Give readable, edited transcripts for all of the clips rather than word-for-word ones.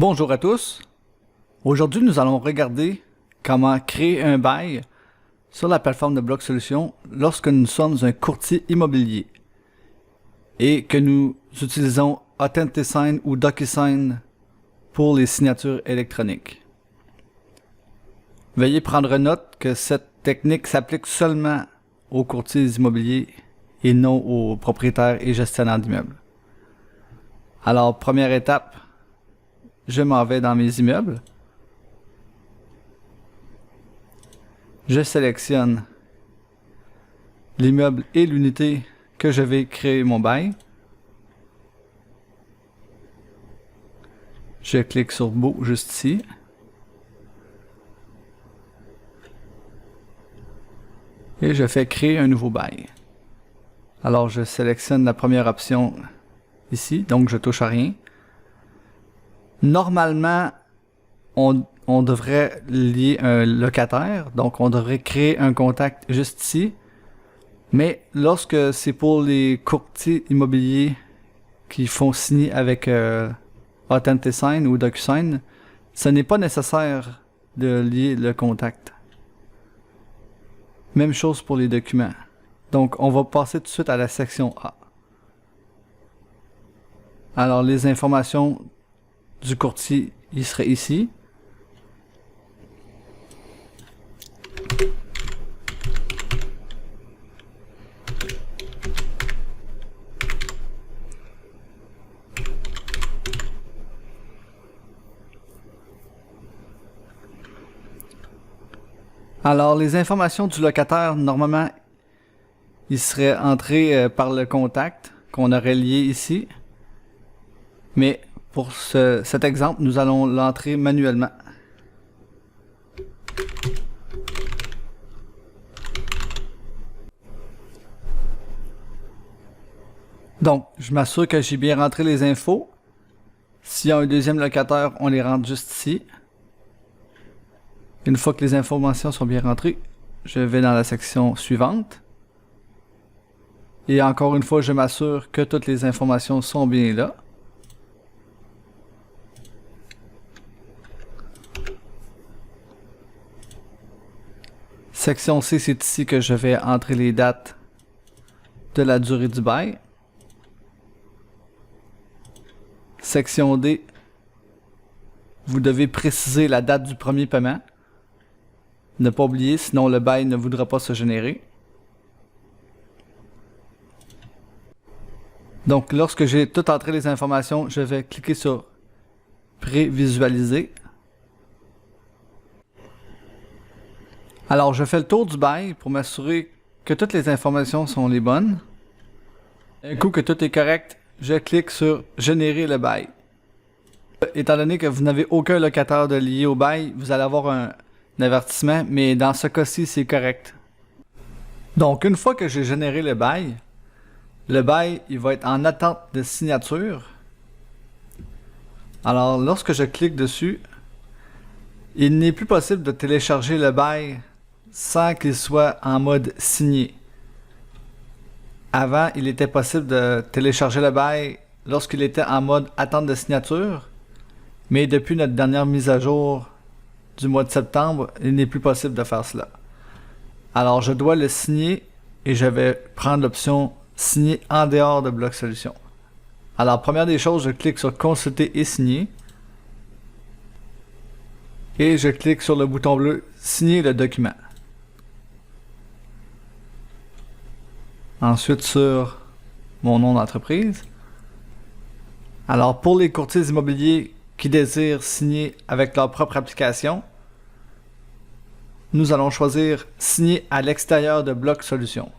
Bonjour à tous. Aujourd'hui, nous allons regarder comment créer un bail sur la plateforme de Bloc Solutions lorsque nous sommes un courtier immobilier et que nous utilisons Authentisign ou DocuSign pour les signatures électroniques. Veuillez prendre note que cette technique s'applique seulement aux courtiers immobiliers et non aux propriétaires et gestionnaires d'immeubles. Alors, première étape, je m'en vais dans mes immeubles. Je sélectionne l'immeuble et l'unité que je vais créer mon bail. Je clique sur Beau juste ici. Et je fais créer un nouveau bail. Alors je sélectionne la première option ici, donc je touche à rien. Normalement, on devrait lier un locataire, donc on devrait créer un contact juste ici. Mais lorsque c'est pour les courtiers immobiliers qui font signer avec Authentisign ou DocuSign, ce n'est pas nécessaire de lier le contact. Même chose pour les documents. Donc on va passer tout de suite à la section A. Alors les informations du courtier, il serait ici. Alors les informations du locataire, normalement, il serait entré par le contact qu'on aurait lié ici. Mais pour cet exemple, nous allons l'entrer manuellement. Donc, je m'assure que j'ai bien rentré les infos. S'il y a un deuxième locataire, on les rentre juste ici. Une fois que les informations sont bien rentrées, je vais dans la section suivante. Et encore une fois, je m'assure que toutes les informations sont bien là. Section C, c'est ici que je vais entrer les dates de la durée du bail. Section D, vous devez préciser la date du premier paiement. Ne pas oublier, sinon le bail ne voudra pas se générer. Donc, lorsque j'ai tout entré les informations, je vais cliquer sur Prévisualiser. Alors, je fais le tour du bail pour m'assurer que toutes les informations sont les bonnes. Un coup que tout est correct, je clique sur Générer le bail. Étant donné que vous n'avez aucun locataire de lié au bail, vous allez avoir un avertissement, mais dans ce cas-ci, c'est correct. Donc, une fois que j'ai généré le bail, il va être en attente de signature. Alors, lorsque je clique dessus, il n'est plus possible de télécharger le bail sans qu'il soit en mode signé. Avant, il était possible de télécharger le bail lorsqu'il était en mode attente de signature, mais depuis notre dernière mise à jour du mois de septembre, il n'est plus possible de faire cela. Alors, je dois le signer et je vais prendre l'option signer en dehors de Bloc Solutions. Alors, première des choses, je clique sur consulter et signer. Et je clique sur le bouton bleu signer le document. Ensuite sur mon nom d'entreprise. Alors, pour les courtiers immobiliers qui désirent signer avec leur propre application, nous allons choisir signer à l'extérieur de Bloc Solutions.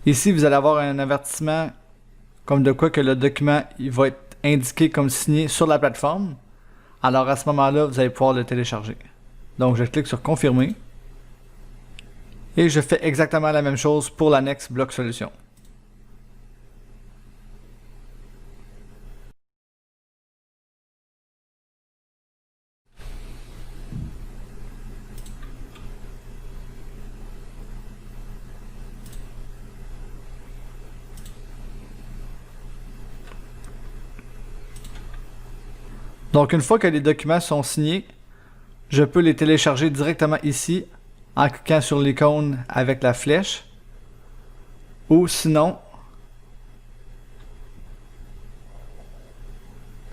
Ici, vous allez avoir un avertissement comme de quoi que le document il va être indiqué comme signé sur la plateforme. Alors à ce moment-là, vous allez pouvoir le télécharger. Donc je clique sur confirmer. Et je fais exactement la même chose pour l'annexe Bloc Solutions. Donc une fois que les documents sont signés, je peux les télécharger directement ici en cliquant sur l'icône avec la flèche. Ou sinon,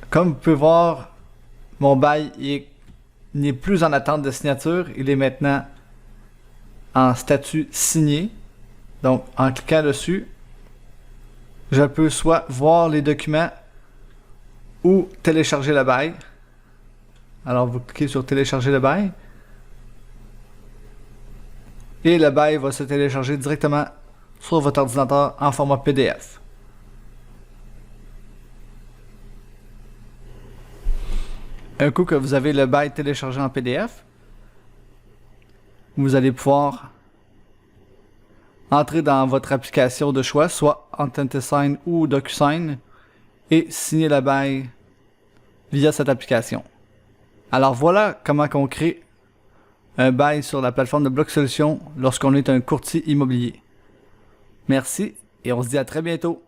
comme vous pouvez voir, mon bail n'est plus en attente de signature, il est maintenant en statut signé. Donc en cliquant dessus, je peux soit voir les documents ou télécharger le bail. Alors vous cliquez sur télécharger le bail. Et le bail va se télécharger directement sur votre ordinateur en format PDF. Un coup que vous avez le bail téléchargé en PDF, vous allez pouvoir entrer dans votre application de choix, soit Authentisign ou DocuSign, et signer le bail via cette application. Alors voilà comment on crée un bail sur la plateforme de Bloc Solutions lorsqu'on est un courtier immobilier. Merci et on se dit à très bientôt.